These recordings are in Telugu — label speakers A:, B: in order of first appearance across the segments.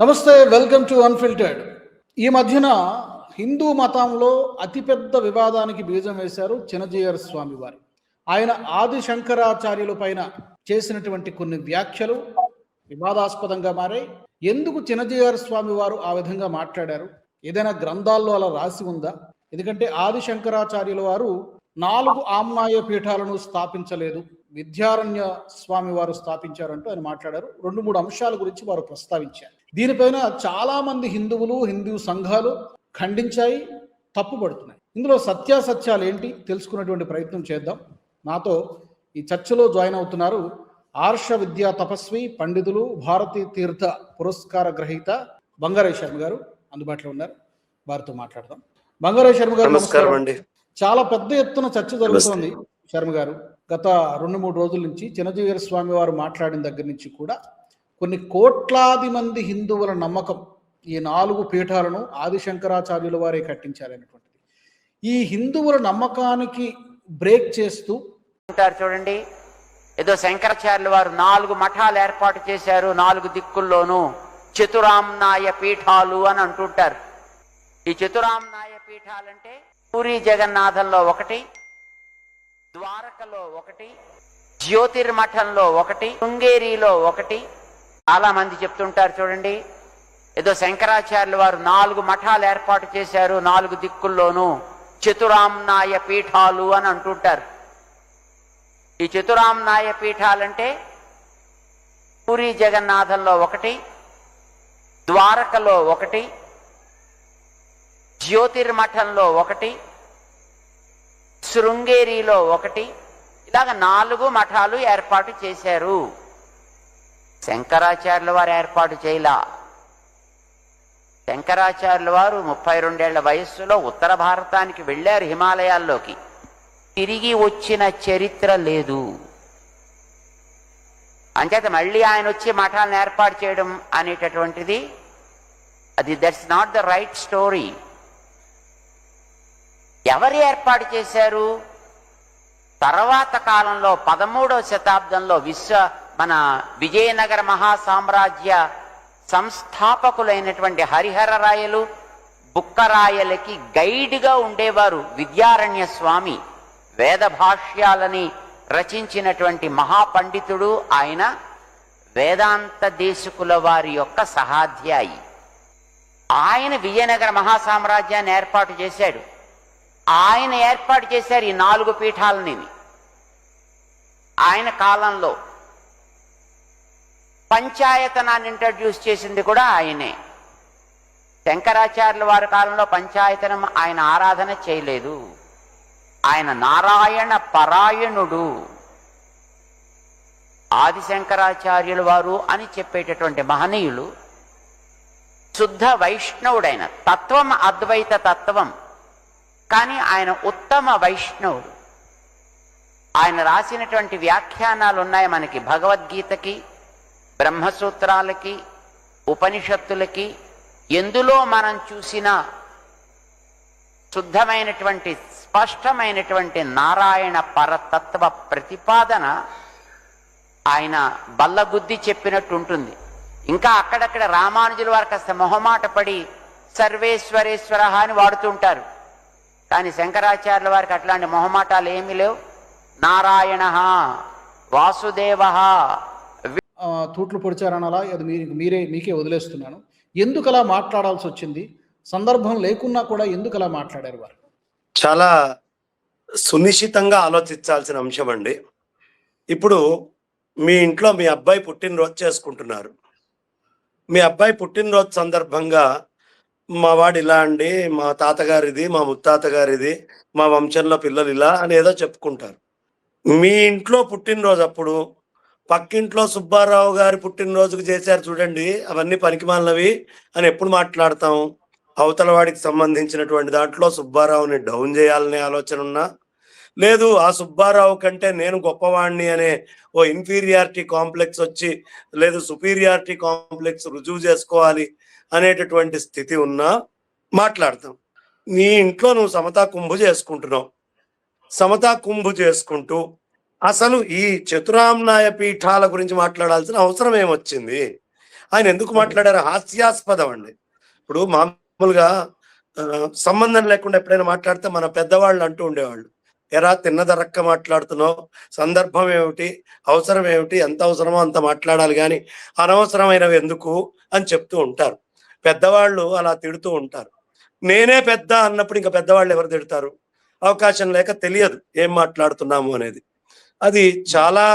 A: నమస్తే, వెల్కమ్ టు అన్ఫిల్టర్డ్. ఈ మధ్యన హిందూ మతంలో అతిపెద్ద వివాదానికి బీజం వేశారు చినజీయర్ స్వామి వారు. ఆయన ఆది శంకరాచార్యుల పైన చేసినటువంటి కొన్ని వ్యాఖ్యలు వివాదాస్పదంగా మారాయి. ఎందుకు చినజీయర్ స్వామి వారు ఆ విధంగా మాట్లాడారు? ఏదైనా గ్రంథాల్లో అలా రాసి ఉందా? ఎందుకంటే ఆది శంకరాచార్యుల వారు 4 ఆమ్నాయ పీఠాలను స్థాపించలేదు, విద్యారణ్య స్వామి వారు స్థాపించారంటూ ఆయన మాట్లాడారు. 2-3 అంశాల గురించి వారు ప్రస్తావించారు. దీనిపైన చాలా మంది హిందువులు, హిందూ సంఘాలు ఖండించాయి, తప్పుపడుతున్నాయి. ఇందులో సత్యాసత్యాలు ఏంటి తెలుసుకున్నటువంటి ప్రయత్నం చేద్దాం. నాతో ఈ చర్చలో జాయిన్ అవుతున్నారు ఆర్ష విద్యా తపస్వి, పండితులు, భారతీ తీర్థ పురస్కార గ్రహీత బంగారయ్య శర్మ గారు అందుబాటులో ఉన్నారు. వారితో మాట్లాడదాం. బంగారయ్య శర్మ గారు
B: నమస్కారం అండి.
A: చాలా పెద్ద ఎత్తున చర్చ జరుగుతోంది శర్మ గారు. గత 2-3 రోజుల నుంచి చినజీయర్ స్వామి వారు మాట్లాడిన దగ్గర నుంచి కూడా కొన్ని కోట్లాది మంది హిందువుల నమ్మకం ఈ 4 పీఠాలను ఆదిశంకరాచార్యుల వారే కట్టించారనేటువంటిది. ఈ హిందువుల నమ్మకానికి బ్రేక్ చేస్తూ
C: ఉంటారు చూడండి. ఏదో శంకరాచార్యుల వారు 4 మఠాలు ఏర్పాటు చేశారు, 4 దిక్కుల్లోనూ చతురామ్నాయ పీఠాలు అని అంటుంటారు. ఈ చతురామ్నాయ పీఠాలంటే పూరి జగన్నాథంలో ఒకటి, ద్వారకలో ఒకటి, జ్యోతిర్మఠంలో ఒకటి, శృంగేరిలో ఒకటి. చాలా మంది చెప్తుంటారు చూడండి, ఏదో శంకరాచార్యుల వారు 4 మఠాలు ఏర్పాటు చేశారు, 4 దిక్కుల్లోనూ చతురామ్నాయ పీఠాలు అని అంటుంటారు. ఈ చతురామ్నాయ పీఠాలంటే పూరి జగన్నాథంలో ఒకటి, ద్వారకలో ఒకటి, జ్యోతిర్మఠంలో ఒకటి, శృంగేరిలో ఒకటి. ఇలాగ 4 మఠాలు ఏర్పాటు చేశారు. శంకరాచార్యుల వారు ఏర్పాటు చేయలా. శంకరాచార్యుల వారు 32 ఏళ్ల వయస్సులో ఉత్తర భారతానికి వెళ్ళారు, హిమాలయాల్లోకి. తిరిగి వచ్చిన చరిత్ర లేదు. అంచేత మళ్ళీ ఆయన వచ్చి మఠాలను ఏర్పాటు చేయడం అనేటటువంటిది that's not the right story. ఎవరు ఏర్పాటు చేశారు? తర్వాత కాలంలో 13వ శతాబ్దంలో మన విజయనగర మహాసామ్రాజ్య సంస్థాపకులైనటువంటి హరిహరరాయలు, బుక్కరాయలకి గైడ్గా ఉండేవారు విద్యారణ్య స్వామి. వేద భాష్యాలని రచించినటువంటి మహాపండితుడు ఆయన. వేదాంత దేశికుల వారి యొక్క సహాధ్యాయి ఆయన. విజయనగర మహాసామ్రాజ్యాన్ని ఏర్పాటు చేశాడు. ఆయన ఏర్పాటు చేశారు ఈ 4 పీఠాలని. ఆయన కాలంలో పంచాయతనాన్ని ఇంట్రడ్యూస్ చేసింది కూడా ఆయనే. శంకరాచార్యుల వారి కాలంలో పంచాయతనం ఆయన ఆరాధన చేయలేదు. ఆయన నారాయణ పరాయణుడు. ఆదిశంకరాచార్యుల వారు అని చెప్పేటటువంటి మహనీయులు శుద్ధ వైష్ణవుడైన తత్వం, అద్వైత తత్వం. కానీ ఆయన ఉత్తమ వైష్ణవుడు. ఆయన రాసినటువంటి వ్యాఖ్యానాలు ఉన్నాయి మనకి భగవద్గీతకి, బ్రహ్మసూత్రాలకి, ఉపనిషత్తులకి. ఎందులో మనం చూసినా శుద్ధమైనటువంటి స్పష్టమైనటువంటి నారాయణ పరతత్వ ప్రతిపాదన ఆయన బల్లగుద్ది చెప్పినట్టు ఉంటుంది. ఇంకా అక్కడక్కడ రామానుజుల వారు కాస్త మొహమాట పడి సర్వేశ్వరేశ్వర అని వాడుతుంటారు. కానీ శంకరాచార్యుల వారికి అట్లాంటి మొహమాటాలు ఏమీ లేవు. నారాయణ వాసుదేవ.
A: తూట్లు పొడిచారనాలా? అది మీకే వదిలేస్తున్నాను. ఎందుకు అలా మాట్లాడాల్సి వచ్చింది? సందర్భం లేకున్నా కూడా ఎందుకు అలా మాట్లాడారు వారు?
B: చాలా సునిశ్చితంగా ఆలోచించాల్సిన అంశం అండి. ఇప్పుడు మీ ఇంట్లో మీ అబ్బాయి పుట్టినరోజు చేసుకుంటున్నారు. మీ అబ్బాయి పుట్టినరోజు సందర్భంగా మా వాడు ఇలా అండి, మా తాతగారిది, మా ముత్తాతగారిది, మా వంశంలో పిల్లలు ఇలా అని ఏదో చెప్పుకుంటారు. మీ ఇంట్లో పుట్టినరోజు అప్పుడు పక్కింట్లో సుబ్బారావు గారి పుట్టినరోజుకు చేశారు చూడండి, అవన్నీ పనికిమాలినవి అని ఎప్పుడు మాట్లాడతాం? అవతల వాడికి సంబంధించినటువంటి దాంట్లో సుబ్బారావుని డౌన్ చేయాలనే ఆలోచన ఉన్నా, లేదు ఆ సుబ్బారావు కంటే నేను గొప్పవాణ్ణి అనే ఓ ఇన్ఫీరియారిటీ కాంప్లెక్స్ వచ్చి, లేదు సుపీరియారిటీ కాంప్లెక్స్ రుజువు చేసుకోవాలి అనేటటువంటి స్థితి ఉన్నా మాట్లాడతాం. నీ ఇంట్లో నువ్వు సమతా కుంభు చేసుకుంటున్నావు. సమతా కుంభు చేసుకుంటూ అసలు ఈ చతురామ్నాయ పీఠాల గురించి మాట్లాడాల్సిన అవసరం ఏమొచ్చింది? ఆయన ఎందుకు మాట్లాడారు? హాస్యాస్పదం అండి. ఇప్పుడు మామూలుగా సంబంధం లేకుండా ఎప్పుడైనా మాట్లాడితే మన పెద్దవాళ్ళు అంటూ ఉండేవాళ్ళు, ఎరా తిన్నదరక్క మాట్లాడుతున్నావు, సందర్భం ఏమిటి, అవసరం ఏమిటి, ఎంత అవసరమో అంత మాట్లాడాలి కానీ అనవసరమైనవి ఎందుకు అని చెప్తూ ఉంటారు. పెద్దవాళ్ళు అలా తిడుతూ ఉంటారు. నేనే పెద్ద అన్నప్పుడు ఇంకా పెద్దవాళ్ళు ఎవరు తిడతారు? అవకాశం లేక తెలియదు ఏం మాట్లాడుతున్నాము అనేది. అది చాలా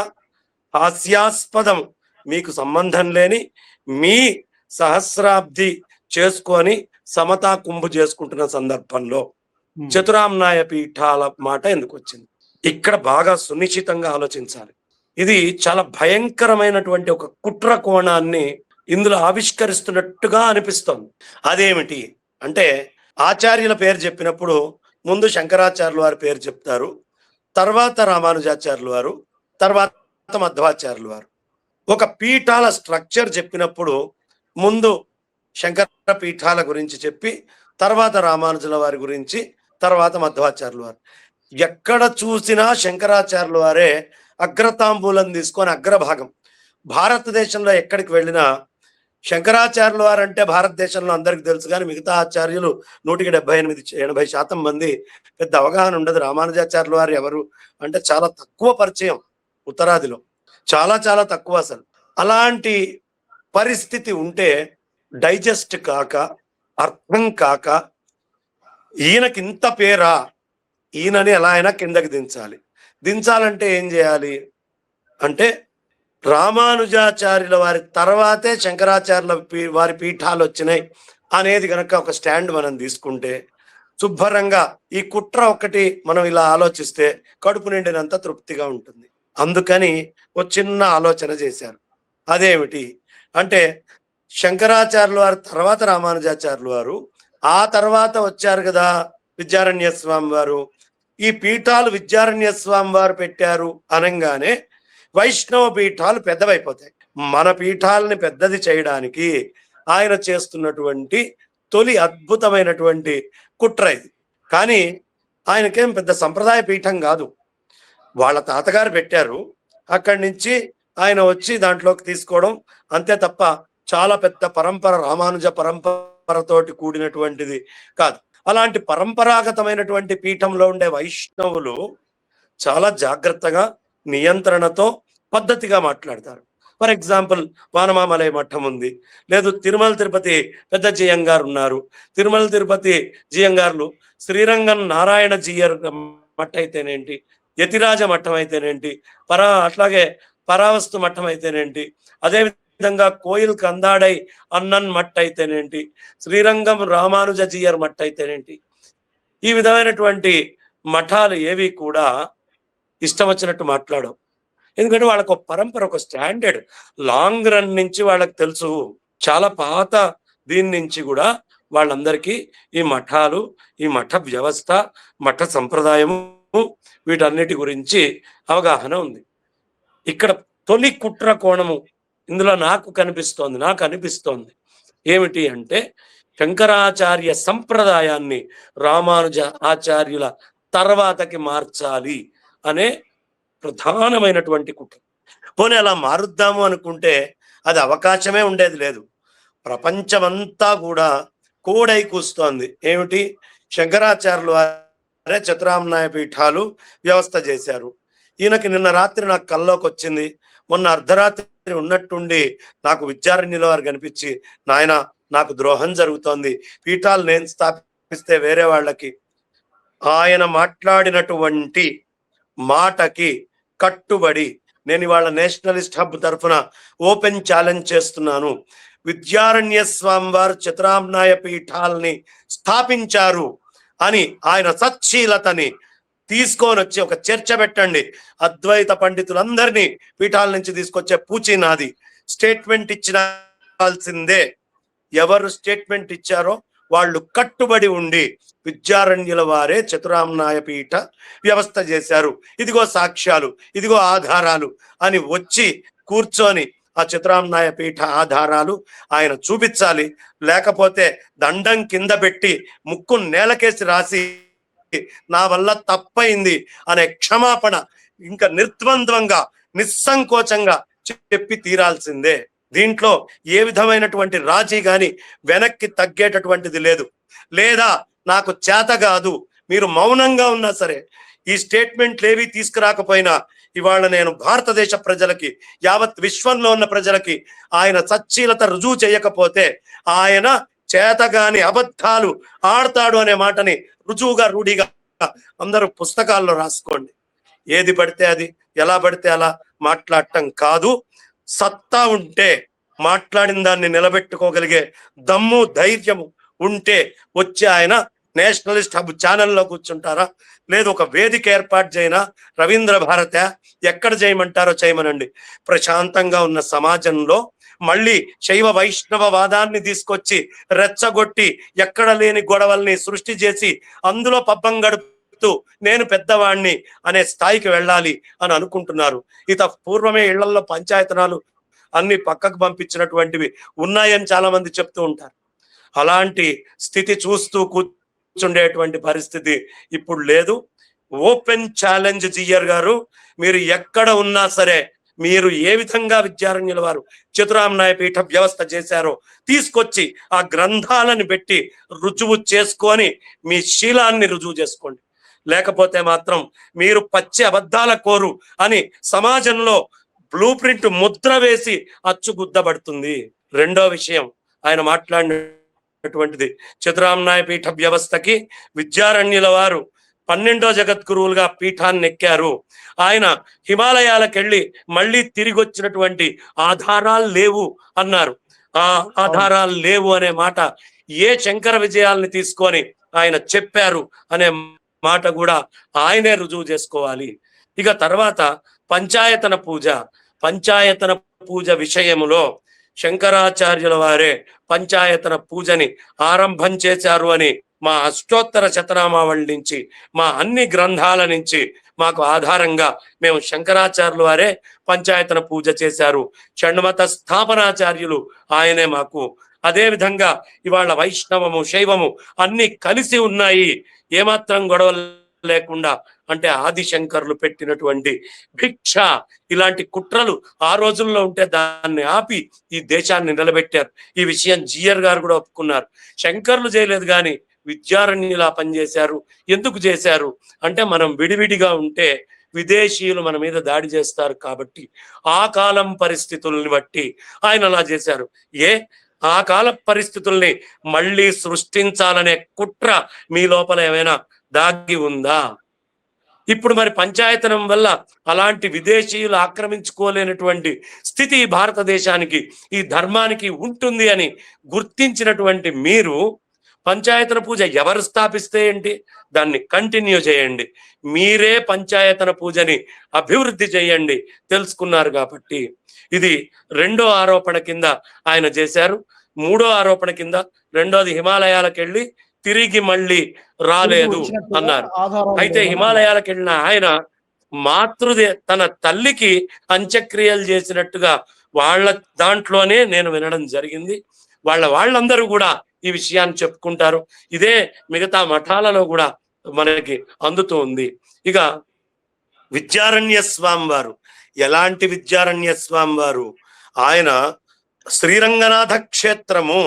B: హాస్యాస్పదం. మీకు సంబంధం లేని మీ సహస్రాబ్ది చేసుకొని సమతా కుంభు చేసుకుంటున్న సందర్భంలో చతురామ్నాయ పీఠాల మాట ఎందుకు వచ్చింది? ఇక్కడ బాగా సునిశ్చితంగా ఆలోచించాలి. ఇది చాలా భయంకరమైనటువంటి ఒక కుట్ర కోణాన్ని ఇందులో ఆవిష్కరిస్తున్నట్టుగా అనిపిస్తోంది. అదేమిటి అంటే, ఆచార్యుల పేరు చెప్పినప్పుడు ముందు శంకరాచార్యుల వారి పేరు చెప్తారు, తర్వాత రామానుజాచార్యుల వారు, తర్వాత మధ్వాచార్యుల వారు. ఒక పీఠాల స్ట్రక్చర్ చెప్పినప్పుడు ముందు శంకర పీఠాల గురించి చెప్పి, తర్వాత రామానుజుల వారి గురించి, తర్వాత మధ్వాచార్యుల వారు. ఎక్కడ చూసినా శంకరాచార్యుల వారే అగ్రతాంబూలం తీసుకొని అగ్రభాగం. భారతదేశంలో ఎక్కడికి వెళ్ళినా శంకరాచార్యుల వారు అంటే భారతదేశంలో అందరికి తెలుసు, కానీ మిగతా ఆచార్యులు 178-80% మంది పెద్ద అవగాహన ఉండదు. రామానుజాచార్యుల వారు ఎవరు అంటే చాలా తక్కువ పరిచయం ఉత్తరాదిలో, చాలా చాలా తక్కువ అసలు. అలాంటి పరిస్థితి ఉంటే డైజెస్ట్ కాక, అర్థం కాక, ఈయనకి ఇంత పేరా, ఈయనని ఎలా అయినా కిందకి దించాలంటే ఏం చేయాలి అంటే, రామానుజాచార్యుల వారి తర్వాతే శంకరాచార్యుల వారి పీఠాలు వచ్చినాయి అనేది కనుక ఒక స్టాండ్ మనం తీసుకుంటే, శుభ్రంగా ఈ కుట్ర ఒకటి మనం ఇలా ఆలోచిస్తే కడుపు నిండినంత తృప్తిగా ఉంటుంది. అందుకని ఒక చిన్న ఆలోచన చేశారు. అదేమిటి అంటే, శంకరాచార్యుల వారి తర్వాత రామానుజాచార్యుల వారు, ఆ తర్వాత వచ్చారు కదా విద్యారణ్య స్వామి వారు. ఈ పీఠాలు విద్యారణ్య స్వామి వారు పెట్టారు అనగానే వైష్ణవ పీఠాలు పెద్దవైపోతాయి. మన పీఠాలని పెద్దది చేయడానికి ఆయన చేస్తున్నటువంటి తొలి అద్భుతమైనటువంటి కుట్ర ఇది. కానీ ఆయనకేం పెద్ద సంప్రదాయ పీఠం కాదు, వాళ్ళ తాతగారు పెట్టారు, అక్కడి నుంచి ఆయన వచ్చి దాంట్లోకి తీసుకోవడం అంతే తప్ప చాలా పెద్ద పరంపర, రామానుజ పరంపరతోటి కూడినటువంటిది కాదు. అలాంటి పరంపరాగతమైనటువంటి పీఠంలో ఉండే వైష్ణవులు చాలా జాగ్రత్తగా, నియంత్రణతో, పద్ధతిగా మాట్లాడతారు. ఫర్ ఎగ్జాంపుల్, వానమామలై మఠం ఉంది, లేదు తిరుమల తిరుపతి పెద్ద జియం గారు ఉన్నారు. తిరుమల తిరుపతి జియం గారు శ్రీరంగం నారాయణ జీయర్ మఠం అయితేనేంటి, యతిరాజ మఠం అయితేనేంటి, అట్లాగే పరావస్తు మఠం అయితేనేంటి, అదేవిధంగా కోయిల్ కందాడై అన్నన్ మఠ్ అయితేనేంటి, శ్రీరంగం రామానుజ జీయర్ మఠ్ అయితేనేంటి, ఈ విధమైనటువంటి మఠాలు ఏవి కూడా ఇష్టం వచ్చినట్టు మాట్లాడవు. ఎందుకంటే వాళ్ళకు ఒక పరంపర, ఒక స్టాండర్డ్, లాంగ్ రన్ నుంచి వాళ్ళకి తెలుసు. చాలా పాత దీని నుంచి కూడా వాళ్ళందరికీ ఈ మఠాలు, ఈ మఠ వ్యవస్థ, మఠ సంప్రదాయము, వీటన్నిటి గురించి అవగాహన ఉంది. ఇక్కడ తొలి కుట్ర కోణము ఇందులో నాకు అనిపిస్తోంది ఏమిటి అంటే, శంకరాచార్య సంప్రదాయాన్ని రామానుజ ఆచార్యుల తర్వాతకి మార్చాలి అనే ప్రధానమైనటువంటి కుట్ర. పోనీ అలా మారుద్దాము అనుకుంటే అది అవకాశమే ఉండేది లేదు. ప్రపంచమంతా కూడా కోడై కూస్తోంది. ఏమిటి? శంకరాచార్యులు వారే చతురామ్నాయ పీఠాలు వ్యవస్థ చేశారు. ఈయనకి నిన్న రాత్రి నాకు కల్లోకి వచ్చింది, మొన్న అర్ధరాత్రి ఉన్నట్టుండి నాకు విద్యారణ్యుల వారు కనిపించి, నాయన నాకు ద్రోహం జరుగుతోంది, పీఠాలు నేను స్థాపిస్తే వేరే వాళ్ళకి. ఆయన మాట్లాడినటువంటి మాటకి కట్టుబడి నేను ఇవాళ నేషనలిస్ట్ హబ్ తరఫున ఓపెన్ ఛాలెంజ్ చేస్తున్నాను. విద్యారణ్య స్వామి వారు చతురామ్నాయ పీఠాలని స్థాపించారు అని ఆయన సచ్చీలతని తీసుకొని వచ్చి ఒక చర్చ పెట్టండి. అద్వైత పండితులందరినీ పీఠాల నుంచి తీసుకొచ్చే పూచి నాది. స్టేట్మెంట్ ఇచ్చాల్సిందే. ఎవరు స్టేట్మెంట్ ఇచ్చారో వాళ్ళు కట్టుబడి ఉండి విద్యారణ్యుల వారే చతురామ్నాయ పీఠ వ్యవస్థ చేశారు, ఇదిగో సాక్ష్యాలు, ఇదిగో ఆధారాలు అని వచ్చి కూర్చొని ఆ చతురామ్నాయ పీఠ ఆధారాలు ఆయన చూపించాలి. లేకపోతే దండం కింద పెట్టి ముక్కు నేలకేసి రాసి నా వల్ల తప్పైంది అనే క్షమాపణ ఇంకా నిర్ద్వంద్వంగా, నిస్సంకోచంగా చెప్పి తీరాల్సిందే. దీంట్లో ఏ విధమైనటువంటి రాజీ గాని వెనక్కి తగ్గేటటువంటిది లేదు. లేదా నాకు చేత కాదు, మీరు మౌనంగా ఉన్నా సరే, ఈ స్టేట్మెంట్లు ఏవి తీసుకురాకపోయినా ఇవాళ నేను భారతదేశ ప్రజలకి, యావత్ విశ్వంలో ఉన్న ప్రజలకి ఆయన సచ్చీలత రుజువు చేయకపోతే, ఆయన చేతగాని అబద్ధాలు ఆడతాడు అనే మాటని రుజువుగా రూఢిగా అందరూ పుస్తకాల్లో రాసుకోండి. ఏది పడితే అది, ఎలా పడితే అలా మాట్లాడటం కాదు. సత్తా ఉంటే, మాట్లాడిన దాన్ని నిలబెట్టుకోగలిగే దమ్ము ధైర్యము ఉంటే వచ్చి ఆయన నేషనలిస్ట్ హబ్ ఛానల్లో కూర్చుంటారా, లేదు ఒక వేదిక ఏర్పాటు చేయనా, రవీంద్ర భారత ఎక్కడ చేయమంటారో చేయమనండి. ప్రశాంతంగా ఉన్న సమాజంలో మళ్ళీ శైవ వైష్ణవ వాదాన్ని తీసుకొచ్చి రెచ్చగొట్టి ఎక్కడ లేని గొడవల్ని సృష్టి చేసి అందులో పబ్బం గడుపుతూ నేను పెద్దవాణ్ణి అనే స్థాయికి వెళ్ళాలి అని అనుకుంటున్నారు. ఇత పూర్వమే ఇళ్లలో పంచాయతనాలు అన్ని పక్కకు పంపించినటువంటివి ఉన్నాయని చాలా మంది చెప్తూ ఉంటారు. అలాంటి స్థితి చూస్తూ కూర్చుండేటువంటి పరిస్థితి ఇప్పుడు లేదు. ఓపెన్ ఛాలెంజ్ జియర్ గారు, మీరు ఎక్కడ ఉన్నా సరే, మీరు ఏ విధంగా విద్యారణ్యుల వారు చతురామ్నాయ పీఠ వ్యవస్థ చేశారో తీసుకొచ్చి ఆ గ్రంథాలను పెట్టి రుజువు చేసుకొని మీ శీలాన్ని రుజువు చేసుకోండి. లేకపోతే మాత్రం మీరు పచ్చి అబద్ధాల కోరు అని సమాజంలో బ్లూ ప్రింట్ ముద్ర వేసి అచ్చుగుద్దబడుతుంది. రెండో విషయం ఆయన మాట్లాడినటువంటిది, చతురామ్నాయ పీఠ వ్యవస్థకి విద్యారణ్యుల వారు 12వ జగద్గురువులుగా పీఠాన్ని ఎక్కారు. ఆయన హిమాలయాలకెళ్ళి మళ్ళీ తిరిగి వచ్చినటువంటి ఆధారాలు లేవు అన్నారు. ఆ ఆధారాలు లేవు అనే మాట ఏ శంకర విజయాల్ని తీసుకొని ఆయన చెప్పారు అనే మాట కూడా ఆయనే రుజువు చేసుకోవాలి. ఇక తర్వాత పంచాయతన పూజ విషయములో శంకరాచార్యుల వారే పంచాయతన పూజని ఆరంభం చేశారు అని మా అష్టోత్తర శతనామావళి నుంచి, మా అన్ని గ్రంథాల నుంచి మాకు ఆధారంగా మేము శంకరాచార్యుల వారే పంచాయతన పూజ చేశారు. షణ్మత స్థాపనాచార్యులు ఆయనే మాకు. అదే విధంగా ఇవాళ వైష్ణవము శైవము అన్ని కలిసి ఉన్నాయి, ఏమాత్రం గొడవలు లేకుండా. అంటే ఆదిశంకర్లు పెట్టినటువంటి భిక్ష, ఇలాంటి కుట్రలు ఆ రోజుల్లో ఉంటే దాన్ని ఆపి ఈ దేశాన్ని నిలబెట్టారు. ఈ విషయం జియర్ గారు కూడా ఒప్పుకున్నారు. శంకర్లు చేయలేదు కానీ విద్యారణ్యులా పనిచేశారు. ఎందుకు చేశారు అంటే, మనం విడివిడిగా ఉంటే విదేశీయులు మన మీద దాడి చేస్తారు కాబట్టి ఆ కాలం పరిస్థితుల్ని బట్టి ఆయన అలా చేశారు. ఆ కాల పరిస్థితుల్ని మళ్ళీ సృష్టించాలనే కుట్ర మీ లోపల ఏమైనా దాగి ఉందా? ఇప్పుడు మరి పంచాయతనం వల్ల అలాంటి విదేశీయులు ఆక్రమించుకోలేనటువంటి స్థితి భారతదేశానికి, ఈ ధర్మానికి ఉంటుంది అని గుర్తించినటువంటి మీరు పంచాయతన పూజ ఎవరు స్థాపిస్తే ఏంటి, దాన్ని కంటిన్యూ చేయండి. మీరే పంచాయతన పూజని అభివృద్ధి చేయండి, తెలుసుకున్నారు కాబట్టి. ఇది రెండో ఆరోపణ కింద ఆయన చేశారు. మూడో ఆరోపణ కింద, రెండోది హిమాలయాలకు వెళ్ళి తిరిగి మళ్ళీ రాలేదు అన్నారు. అయితే హిమాలయాలకు వెళ్ళిన ఆయన తన తల్లికి అంత్యక్రియలు చేసినట్టుగా వాళ్ళ దాంట్లోనే నేను వినడం జరిగింది. వాళ్ళందరూ కూడా ఈ విషయాన్ని చెప్పుకుంటారు. ఇదే మిగతా మఠాలలో కూడా మనకి అందుతూ ఉంది. ఇక విద్యారణ్య స్వామి వారు, ఎలాంటి విద్యారణ్య స్వామి వారు, ఆయన శ్రీరంగనాథ క్షేత్రము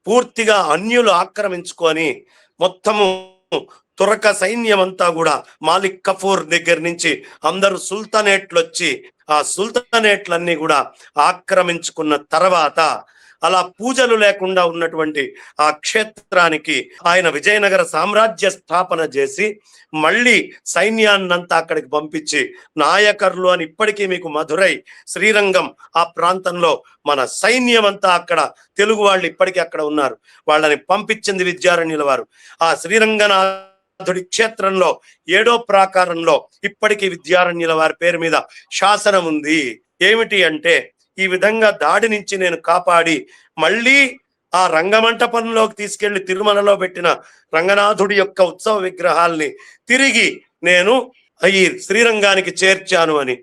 B: పూర్తిగా అన్యులు ఆక్రమించుకొని మొత్తము తురక సైన్యం అంతా కూడా మాలిక్ కఫూర్ దగ్గర నుంచి అందరూ సుల్తానేట్లు వచ్చి ఆ సుల్తానేట్లన్నీ కూడా ఆక్రమించుకున్న తర్వాత అలా పూజలు లేకుండా ఉన్నటువంటి ఆ క్షేత్రానికి ఆయన విజయనగర సామ్రాజ్య స్థాపన చేసి మళ్ళీ సైన్యాన్నంతా అక్కడికి పంపించి, నాయకర్లు అని ఇప్పటికీ మీకు మధురై, శ్రీరంగం ఆ ప్రాంతంలో మన సైన్యం అంతా అక్కడ, తెలుగు వాళ్ళు ఇప్పటికీ అక్కడ ఉన్నారు, వాళ్ళని పంపించింది విద్యారణ్యుల వారు. ఆ శ్రీరంగనాథుడి క్షేత్రంలో 7వ ప్రాకారంలో ఇప్పటికీ విద్యారణ్యుల వారి పేరు మీద శాసనం ఉంది. ఏమిటి అంటే, ఈ విధంగా దాడి నుంచి నేను కాపాడి మళ్ళీ ఆ రంగమంటపంలోకి తీసుకెళ్లి తిరుమలలో పెట్టిన రంగనాథుడి యొక్క ఉత్సవ విగ్రహాల్ని తిరిగి నేను ఈ శ్రీరంగానికి చేర్చాను అని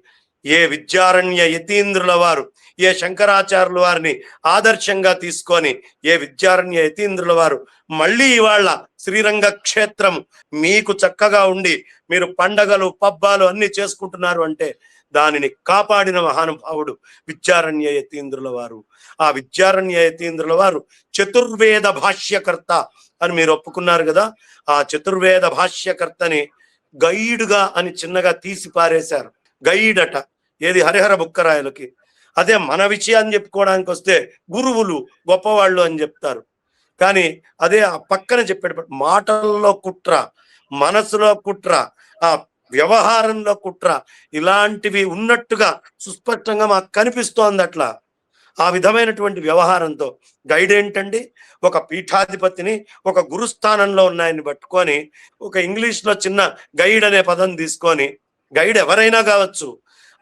B: ఏ విద్యారణ్య యతీంద్రుల వారు, ఏ శంకరాచార్యుల వారిని ఆదర్శంగా తీసుకొని ఏ విద్యారణ్య యతీంద్రుల వారు మళ్ళీ ఇవాళ శ్రీరంగ క్షేత్రం మీకు చక్కగా ఉండి మీరు పండగలు పబ్బాలు అన్ని చేసుకుంటున్నారు అంటే దానిని కాపాడిన మహానుభావుడు విద్యారణ్య యతీంద్రుల వారు. ఆ విద్యారణ్య యతీంద్రుల వారు చతుర్వేద భాష్యకర్త అని మీరు ఒప్పుకున్నారు కదా. ఆ చతుర్వేద భాష్యకర్తని గైడ్గా అని చిన్నగా తీసి పారేశారు. గైడ్ అట ఏది హరిహర బుక్కరాయలకి. అదే మన విషయాన్ని చెప్పుకోవడానికి వస్తే గురువులు గొప్పవాళ్ళు అని చెప్తారు. కానీ అదే ఆ పక్కన చెప్పాడు మాటల్లో కుట్ర, మనసులో కుట్ర, ఆ వ్యవహారంలో కుట్ర, ఇలాంటివి ఉన్నట్టుగా సుస్పష్టంగా మాకు కనిపిస్తోంది. అట్లా ఆ విధమైనటువంటి వ్యవహారంతో గైడ్ ఏంటండి, ఒక పీఠాధిపతిని ఒక గురుస్థానంలో ఉన్నాయని పట్టుకొని ఒక ఇంగ్లీష్లో చిన్న గైడ్ అనే పదం తీసుకొని, గైడ్ ఎవరైనా కావచ్చు,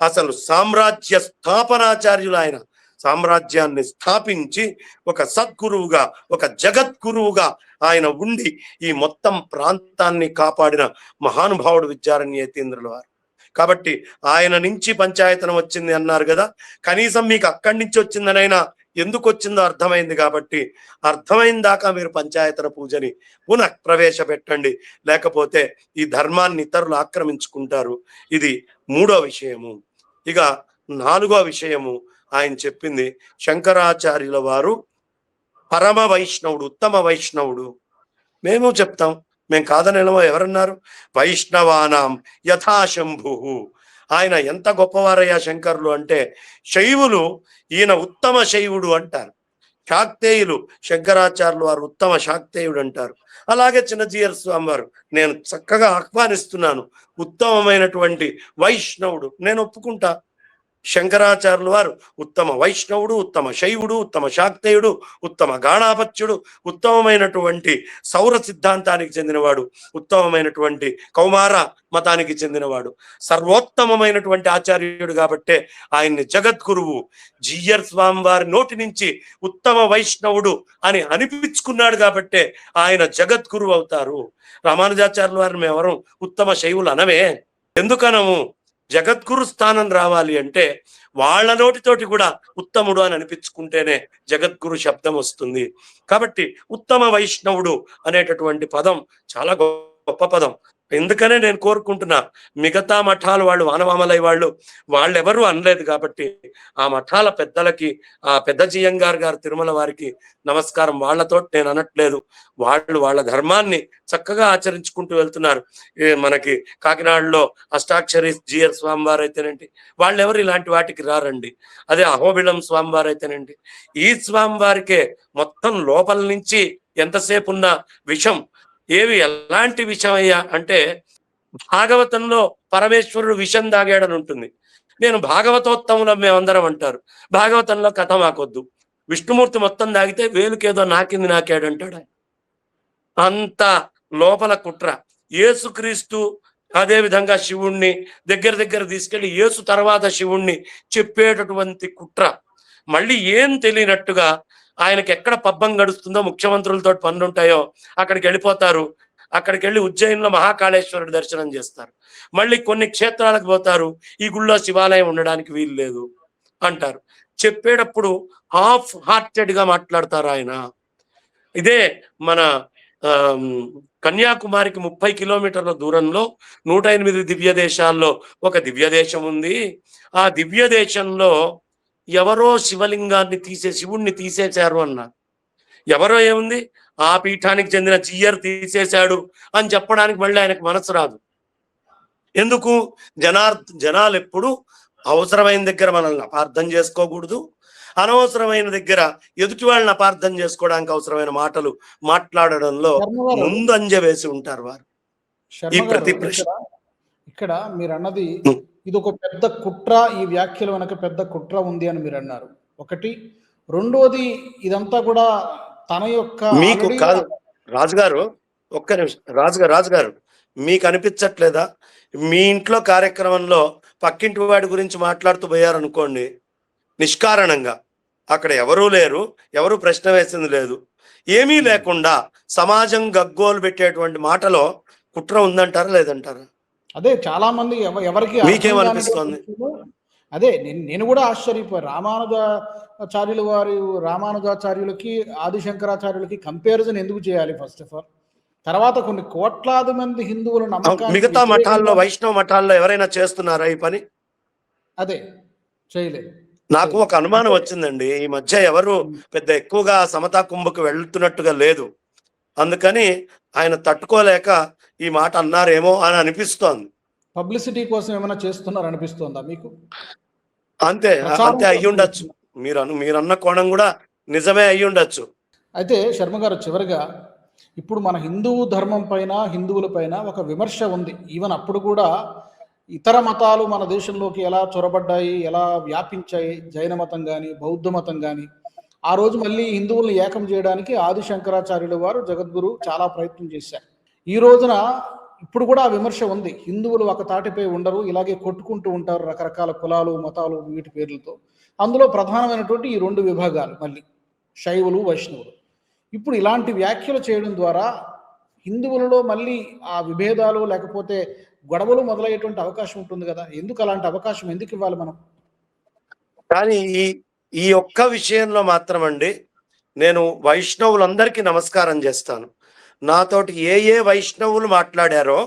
B: అసలు సామ్రాజ్య స్థాపనాచార్యులు ఆయన, సామ్రాజ్యాన్ని స్థాపించి ఒక సద్గురువుగా ఒక జగద్గురువుగా ఆయన ఉండి ఈ మొత్తం ప్రాంతాన్ని కాపాడిన మహానుభావుడు విద్యారణ్య యతీంద్రుల వారు. కాబట్టి ఆయన నుంచి పంచాయతనం వచ్చింది అన్నారు కదా, కనీసం మీకు అక్కడి నుంచి వచ్చిందనైనా ఎందుకు వచ్చిందో అర్థమైంది. కాబట్టి అర్థమైన దాకా మీరు పంచాయతన పూజని పునః ప్రవేశపెట్టండి, లేకపోతే ఈ ధర్మాన్ని ఇతరులు ఆక్రమించుకుంటారు. ఇది 3వ విషయము. ఇక 4వ విషయము ఆయన చెప్పింది, శంకరాచార్యుల వారు పరమ వైష్ణవుడు, ఉత్తమ వైష్ణవుడు. మేము చెప్తాం, మేము కాదనేమో. ఎవరన్నారు? వైష్ణవానాం యథాశంభు. ఆయన ఎంత గొప్పవారయ్యా శంకరులు అంటే, శైవులు ఈయన ఉత్తమ శైవుడు అంటారు, శాక్తేయులు శంకరాచార్యులు వారు ఉత్తమ శాక్తేయుడు అంటారు. అలాగే చిన్నజీయర్ స్వామి వారు నేను చక్కగా ఆహ్వానిస్తున్నాను, ఉత్తమమైనటువంటి వైష్ణవుడు. నేను ఒప్పుకుంటా. శంకరాచార్యుల వారు ఉత్తమ వైష్ణవుడు, ఉత్తమ శైవుడు, ఉత్తమ శాక్తేయుడు, ఉత్తమ గాణాపత్యుడు, ఉత్తమమైనటువంటి సౌర సిద్ధాంతానికి చెందినవాడు, ఉత్తమమైనటువంటి కౌమార మతానికి చెందినవాడు, సర్వోత్తమమైనటువంటి ఆచార్యుడు. కాబట్టే ఆయన్ని జగద్గురువు జీయర్ స్వామి వారి నోటి నుంచి ఉత్తమ వైష్ణవుడు అని అనిపించుకున్నాడు. కాబట్టే ఆయన జగద్గురువు అవుతారు. రామానుజాచార్యుల వారిని మేమెవరం ఉత్తమ శైవులు అనవే. ఎందుకనము? జగద్గురు స్థానం రావాలి అంటే వాళ్ళ నోటితోటి కూడా ఉత్తముడు అని అనిపించుకుంటేనే జగద్గురు శబ్దం వస్తుంది. కాబట్టి ఉత్తమ వైష్ణవుడు అనేటటువంటి పదం చాలా గొప్ప పదం. ఎందుకనే నేను కోరుకుంటున్నా, మిగతా మఠాలు వాళ్ళు వానవామలై వాళ్ళెవరూ అనలేదు. కాబట్టి ఆ మఠాల పెద్దలకి, ఆ పెద్ద జియంగార్ గారు తిరుమల వారికి నమస్కారం. వాళ్ళతో నేను అనట్లేదు, వాళ్ళు వాళ్ళ ధర్మాన్ని చక్కగా ఆచరించుకుంటూ వెళ్తున్నారు. మనకి కాకినాడలో అష్టాక్షరి జియర్ స్వామివారు అయితేనండి, వాళ్ళెవరు ఇలాంటి వాటికి రారండి. అదే అహోబిళం స్వామివారు అయితేనండి, ఈ స్వామివారికే మొత్తం లోపల నుంచి ఎంతసేపు ఉన్న విషం ఎలాంటి విషం అయ్యా అంటే, భాగవతంలో పరమేశ్వరుడు విషం దాగాడని ఉంటుంది. నేను భాగవతోత్తములం మేమందరం అంటారు. భాగవతంలో కథ మాకొద్దు. విష్ణుమూర్తి మొత్తం దాగితే వేలుకేదో నాకింది నాకాడు అంటాడు. అంత లోపల కుట్ర. యేసుక్రీస్తు అదే విధంగా శివుణ్ణి దగ్గర తీసుకెళ్లి యేసు తర్వాత శివుణ్ణి చెప్పేటటువంటి కుట్ర. మళ్ళీ ఏం తెలియనట్టుగా ఆయనకి ఎక్కడ పబ్బం గడుస్తుందో, ముఖ్యమంత్రులతో పనులుంటాయో అక్కడికి వెళ్ళిపోతారు. అక్కడికి వెళ్ళి ఉజ్జయినిలో మహాకాళేశ్వరుడు దర్శనం చేస్తారు. మళ్ళీ కొన్ని క్షేత్రాలకు పోతారు, ఈ గుళ్ళో శివాలయం ఉండడానికి వీలు లేదు అంటారు. చెప్పేటప్పుడు హాఫ్ హార్టెడ్ గా మాట్లాడతారు ఆయన. ఇదే మన కన్యాకుమారికి 30 కిలోమీటర్ల దూరంలో 108 దివ్య దేశాల్లో ఒక దివ్య దేశం ఉంది. ఆ దివ్య దేశంలో ఎవరో శివలింగాన్ని శివుణ్ణి తీసేశారు అన్నారు. ఎవరో ఏముంది, ఆ పీఠానికి చెందిన జియర్ తీసేశాడు అని చెప్పడానికి మళ్ళీ ఆయనకు మనసు రాదు. ఎందుకు? జనాలు ఎప్పుడు అవసరమైన దగ్గర మనల్ని అపార్థం చేసుకోకూడదు, అనవసరమైన దగ్గర ఎదుటి వాళ్ళని అపార్థం చేసుకోవడానికి అవసరమైన మాటలు మాట్లాడడంలో ముందంజ వేసి ఉంటారు వారు. ఈ ప్రతి ప్రశ్న
A: ఇక్కడ మీరు అన్నది ఇది ఒక పెద్ద కుట్ర, ఈ వ్యాఖ్యల వెనక పెద్ద కుట్ర ఉంది అని మీరు అన్నారు. ఒకటి. రెండోది, ఇదంతా కూడా తన యొక్క
B: మీకు కాదు రాజుగారు, ఒక్క నిమిషం. రాజుగారు మీకు అనిపించట్లేదా? మీ ఇంట్లో కార్యక్రమంలో పక్కింటి వాడి గురించి మాట్లాడుతూ పోయారనుకోండి, నిష్కారణంగా అక్కడ ఎవరూ లేరు, ఎవరు ప్రశ్న వేసింది లేదు, ఏమీ లేకుండా సమాజం గగ్గోలు పెట్టేటువంటి మాటలో కుట్ర ఉందంటారా లేదంటారా?
A: అదే చాలా మంది ఎవరికి
B: మీకేమనిపిస్తోంది?
A: అదే నేను కూడా ఆశ్చర్యపోయాను. రామానుజాచార్యులకి ఆదిశంకరాచార్యులకి కంపారిజన్ ఎందుకు చేయాలి ఫస్ట్ ఆఫ్ ఆల్? తర్వాత కొన్ని కోట్లాది మంది హిందువులు నమ్మకాన్ని,
B: మిగతా మఠాల్లో వైష్ణవ మఠాల్లో ఎవరైనా చేస్తున్నారా ఈ పని?
A: అదే చేయలేదు.
B: నాకు ఒక అనుమానం వచ్చిందండి. ఈ మధ్య ఎవరు పెద్ద ఎక్కువగా సమతా కుంభకు వెళ్తున్నట్టుగా లేదు. అందుకని ఆయన తట్టుకోలేక ఈ మాట అన్నారేమో అని అనిపిస్తోంది.
A: పబ్లిసిటీ కోసం ఏమైనా చేస్తున్నారు అనిపిస్తోందా మీకు?
B: అంతే అంతే అయ్యుండొచ్చు. మీరన్న కోణం కూడా నిజమే అయ్యుండొచ్చు.
A: అయితే శర్మ గారు, చివరిగా ఇప్పుడు మన హిందూ ధర్మం పైన, హిందువుల పైన ఒక విమర్శ ఉంది. ఈవెన్ అప్పుడు కూడా ఇతర మతాలు మన దేశంలోకి ఎలా చొరబడ్డాయి, ఎలా వ్యాపించాయి, జైన మతం కానీ, బౌద్ధ మతం కానీ, ఆ రోజు మళ్ళీ హిందువుల్ని ఏకం చేయడానికి ఆది శంకరాచార్యుల వారు, జగద్గురు చాలా ప్రయత్నం చేశారు. ఈ రోజున ఇప్పుడు కూడా ఆ విమర్శ ఉంది. హిందువులు ఒక తాటిపై ఉండరు, ఇలాగే కొట్టుకుంటూ ఉంటారు రకరకాల కులాలు, మతాలు, వీటి పేర్లతో. అందులో ప్రధానమైనటువంటి ఈ 2 విభాగాలు, మళ్ళీ శైవులు, వైష్ణవులు. ఇప్పుడు ఇలాంటి వ్యాఖ్యలు చేయడం ద్వారా హిందువులలో మళ్ళీ ఆ విభేదాలు లేకపోతే గొడవలు మొదలయ్యేటువంటి అవకాశం ఉంటుంది కదా. ఎందుకు అలాంటి అవకాశం ఎందుకు ఇవ్వాలి మనం?
B: కానీ ఈ ఒక్క విషయంలో మాత్రం అండి, నేను వైష్ణవులందరికీ నమస్కారం చేస్తాను. నాతోటి ఏ వైష్ణవులు మాట్లాడారో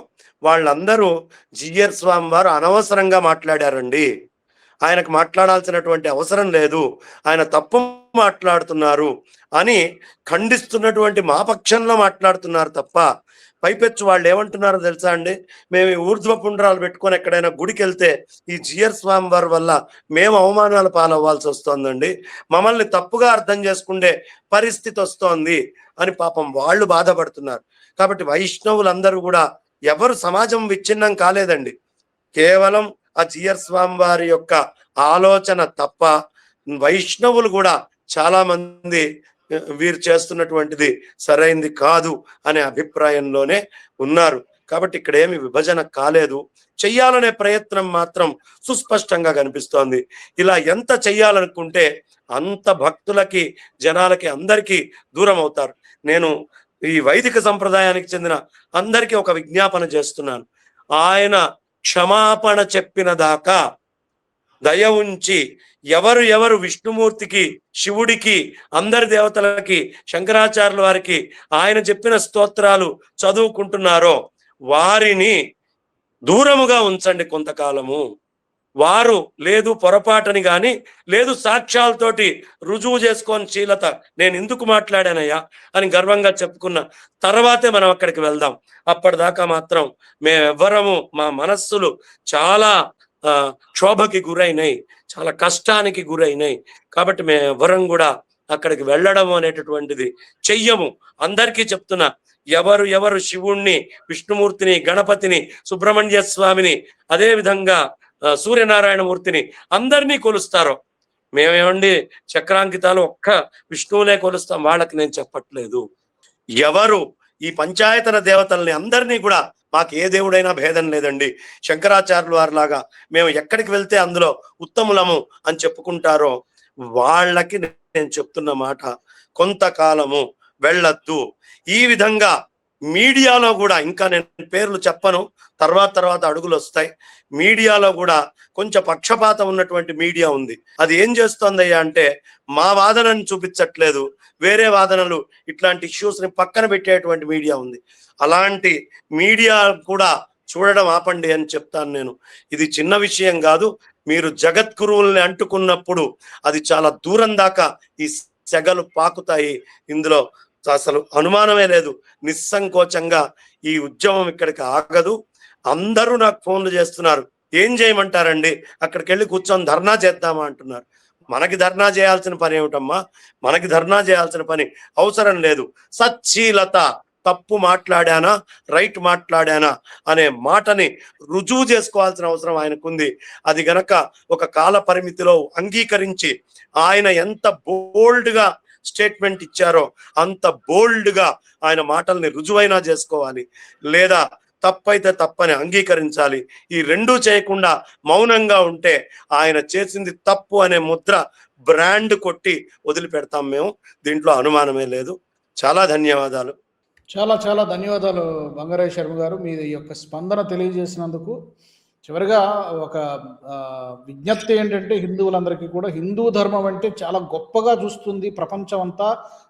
B: వాళ్ళందరూ జిఆర్ స్వామి వారు అనవసరంగా మాట్లాడారండి. ఆయనకు మాట్లాడాల్సినటువంటి అవసరం లేదు, ఆయన తప్పు మాట్లాడుతున్నారు అని ఖండిస్తున్నటువంటి మా పక్షంలో మాట్లాడుతున్నారు తప్ప, పైపెచ్చు వాళ్ళు ఏమంటున్నారో తెలుసా అండి? మేము ఈ ఊర్ధ్వ పుండ్రాలు పెట్టుకొని ఎక్కడైనా గుడికి వెళ్తే ఈ జిఆర్ స్వామి వారి వల్ల మేము అవమానాల పాలవ్వాల్సి వస్తోందండి, మమ్మల్ని తప్పుగా అర్థం చేసుకునే పరిస్థితి వస్తోంది అని పాపం వాళ్ళు బాధపడుతున్నారు. కాబట్టి వైష్ణవులందరూ కూడా ఎవరు సమాజం విచ్ఛిన్నం కాలేదండి. కేవలం ఆ జిఆర్ స్వామి వారి యొక్క ఆలోచన తప్ప వైష్ణవులు కూడా చాలా మంది వీరు చేస్తున్నటువంటిది సరైంది కాదు అనే అభిప్రాయంలోనే ఉన్నారు. కాబట్టి ఇక్కడ ఏమి విభజన కాలేదు. చెయ్యాలనే ప్రయత్నం మాత్రం సుస్పష్టంగా కనిపిస్తోంది. ఇలా ఎంత చెయ్యాలనుకుంటే అంత భక్తులకి, జనాలకి, అందరికీ దూరం అవుతారు. నేను ఈ వైదిక సంప్రదాయానికి చెందిన అందరికీ ఒక విజ్ఞాపన చేస్తున్నాను. ఆయన క్షమాపణ చెప్పిన దాకా దయ ఉంచి ఎవరు విష్ణుమూర్తికి, శివుడికి, అందరి దేవతలకి, శంకరాచార్యుల వారికి ఆయన చెప్పిన స్తోత్రాలు చదువుకుంటున్నారో వారిని దూరముగా ఉంచండి కొంతకాలము. వారు లేదు పొరపాటని గాని, లేదు సాక్ష్యాలతోటి రుజువు చేసుకొని శీలత నేను ఎందుకు మాట్లాడానయ్యా అని గర్వంగా చెప్పుకున్న తర్వాతే మనం అక్కడికి వెళ్దాం. అప్పటిదాకా మాత్రం మేమెవ్వరము, మా మనస్సులు చాలా క్షోభకి గురైనాయి, చాలా కష్టానికి గురైనాయి. కాబట్టి మేమెవ్వరం కూడా అక్కడికి వెళ్ళడం అనేటటువంటిది చెయ్యము. అందరికీ చెప్తున్నా, ఎవరు శివుణ్ణి, విష్ణుమూర్తిని, గణపతిని, సుబ్రహ్మణ్య స్వామిని, అదే విధంగా సూర్యనారాయణమూర్తిని అందరినీ కొలుస్తారో, మేమేమండి చక్రాంకితాలు ఒక్క విష్ణువునే కొలుస్తాం వాళ్ళకి నేను చెప్పట్లేదు. ఎవరు ఈ పంచాయతన దేవతల్ని అందరినీ కూడా, మాకు ఏ దేవుడైనా భేదం లేదండి, శంకరాచార్యుల వారి లాగా మేము ఎక్కడికి వెళ్తే అందులో ఉత్తములము అని చెప్పుకుంటారో వాళ్ళకి నేను చెప్తున్న మాట, కొంతకాలము వెళ్ళొద్దు. ఈ విధంగా మీడియాలో కూడా, ఇంకా నేను పేర్లు చెప్పను, తర్వాత అడుగులు వస్తాయి. మీడియాలో కూడా కొంచెం పక్షపాతం ఉన్నటువంటి మీడియా ఉంది. అది ఏం చేస్తోందయ్యా అంటే, మా వాదనను చూపించట్లేదు, వేరే వాదనలు, ఇట్లాంటి ఇష్యూస్ ని పక్కన పెట్టేటువంటి మీడియా ఉంది. అలాంటి మీడియా కూడా చూడడం ఆపండి అని చెప్తాను నేను. ఇది చిన్న విషయం కాదు. మీరు జగద్గురువుల్ని అంటుకున్నప్పుడు అది చాలా దూరం దాకా ఈ సెగలు పాకుతాయి. ఇందులో అసలు అనుమానమే లేదు. నిస్సంకోచంగా ఈ ఉద్యమం ఇక్కడికి ఆగదు. అందరూ నాకు ఫోన్లు చేస్తున్నారు, ఏం చేయమంటారండి, అక్కడికి వెళ్ళి కూర్చొని ధర్నా చేద్దామా అంటున్నారు. మనకి ధర్నా చేయాల్సిన పని ఏమిటమ్మా? మనకి ధర్నా చేయాల్సిన పని అవసరం లేదు. సచ్చీలత, తప్పు మాట్లాడానా, రైట్ మాట్లాడానా అనే మాటని రుజువు చేసుకోవాల్సిన అవసరం ఆయనకుంది. అది గనక ఒక కాల పరిమితిలో అంగీకరించి ఆయన ఎంత బోల్డ్గా స్టేట్మెంట్ ఇచ్చారో అంత బోల్డ్గా ఆయన మాటల్ని రుజువైనా చేసుకోవాలి, లేదా తప్పైతే తప్పని అంగీకరించాలి. ఈ రెండూ చేయకుండా మౌనంగా ఉంటే ఆయన చేసింది తప్పు అనే ముద్ర బ్రాండ్ కొట్టి వదిలిపెడతాం మేము. దీంట్లో అనుమానమే లేదు. చాలా ధన్యవాదాలు.
A: చాలా ధన్యవాదాలు బంగారయ్య శర్మ గారు, మీ యొక్క స్పందన తెలియజేసినందుకు. చివరిగా ఒక విజ్ఞప్తి ఏంటంటే, హిందువులందరికీ కూడా హిందూ ధర్మం అంటే చాలా గొప్పగా చూస్తుంది ప్రపంచం అంతా.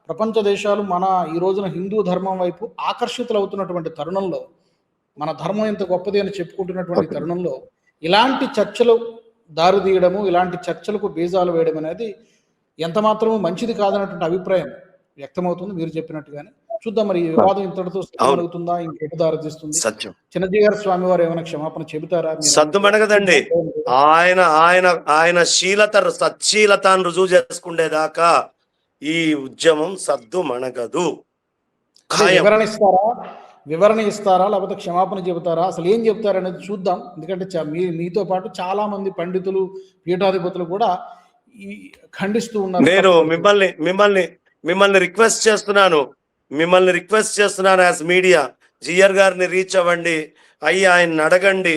A: ప్రపంచ దేశాలు మన ఈ రోజున హిందూ ధర్మం వైపు ఆకర్షితులు అవుతున్నటువంటి తరుణంలో, మన ధర్మం ఎంత గొప్పది అని చెప్పుకుంటున్నటువంటి తరుణంలో, ఇలాంటి చర్చలు దారి తీయడము, ఇలాంటి చర్చలకు బీజాలు వేయడం అనేది ఎంత మాత్రము మంచిది కాదన్నటువంటి అభిప్రాయం వ్యక్తమవుతుంది మీరు చెప్పినట్టుగానే. చూద్దాం మరి ఈ వివాదం ఇంతటితో సద్దుమణుగుతుందా, ఇంకెటు దారి తీస్తుంది?
B: సత్యం.
A: చిన్నజీ గారు స్వామి వారు ఏమైనా క్షమాపణ చెబుతారా?
B: సద్దుమణగదండి. ఆయన ఆయన ఆయన సచ్చీలతను రుజువు చేసుకునేదాకా ఈ ఉద్యమం సద్దుమణగదు.
A: వివరణ ఇస్తారా లేకపోతే క్షమాపణ చెబుతారా? అసలు ఏం చెప్తారు అనేది చూద్దాం. ఎందుకంటే మీతో పాటు చాలా మంది పండితులు, పీఠాధిపతులు కూడా ఖండిస్తూ ఉన్నారు.
B: నేను మిమ్మల్ని రిక్వెస్ట్ చేస్తున్నాను యాజ్ మీడియా, జిఆర్ గారిని రీచ్ అవ్వండి, ఆయన్ని అడగండి,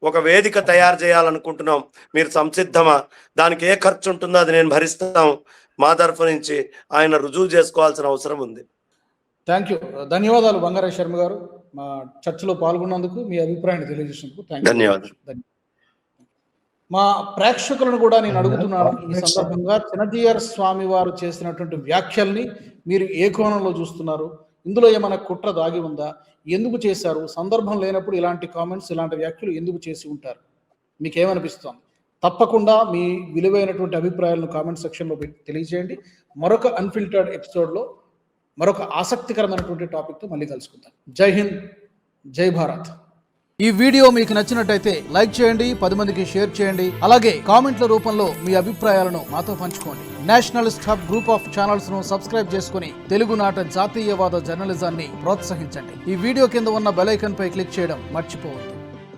B: ఒక వేదిక తయారు చేయాలనుకుంటున్నాం, మీరు సంసిద్ధమా? దానికి ఏ ఖర్చు ఉంటుందో అది నేను భరిస్తాం. మా తరఫు నుంచి ఆయన రుజువు చేసుకోవాల్సిన అవసరం ఉంది.
A: థ్యాంక్ యూ, ధన్యవాదాలు బంగారాయ శర్మ గారు. మా చర్చలో పాల్గొన్నందుకు, మీ అభిప్రాయాన్ని తెలియజేసినందుకు
B: ధన్యవాదాలు.
A: మా ప్రేక్షకులను కూడా నేను అడుగుతున్నాను, ఈ సందర్భంగా చిన్నజీఆర్ స్వామి వారు చేసినటువంటి వ్యాఖ్యల్ని మీరు ఏ కోణంలో చూస్తున్నారు? ఇందులో ఏమైనా కుట్ర దాగి ఉందా? ఎందుకు చేశారు? సందర్భం లేనప్పుడు ఇలాంటి కామెంట్స్, ఇలాంటి వ్యాఖ్యలు ఎందుకు చేసి ఉంటారు? మీకేమనిపిస్తోంది? తప్పకుండా మీ విలువైనటువంటి అభిప్రాయాలను కామెంట్ సెక్షన్లో తెలియజేయండి. మరొక అన్ఫిల్టర్డ్ ఎపిసోడ్లో మరొక ఆసక్తికరమైనటువంటి టాపిక్తో మళ్ళీ కలుసుకుందాం. జై హింద్, జై భారత్. ఈ వీడియో మీకు నచ్చినట్టయితే లైక్ చేయండి, 10 మందికి షేర్ చేయండి. అలాగే కామెంట్ల రూపంలో మీ అభిప్రాయాలను మాతో పంచుకోండి. Nationalist hub group of channels ను సబ్స్క్రైబ్ చేసుకుని తెలుగునాట జాతీయవాద జర్నలిజాన్ని ప్రోత్సహించండి. ఈ వీడియో కింద ఉన్న బెల్ ఐకాన్ పై క్లిక్ చేయడం మర్చిపోవద్దు.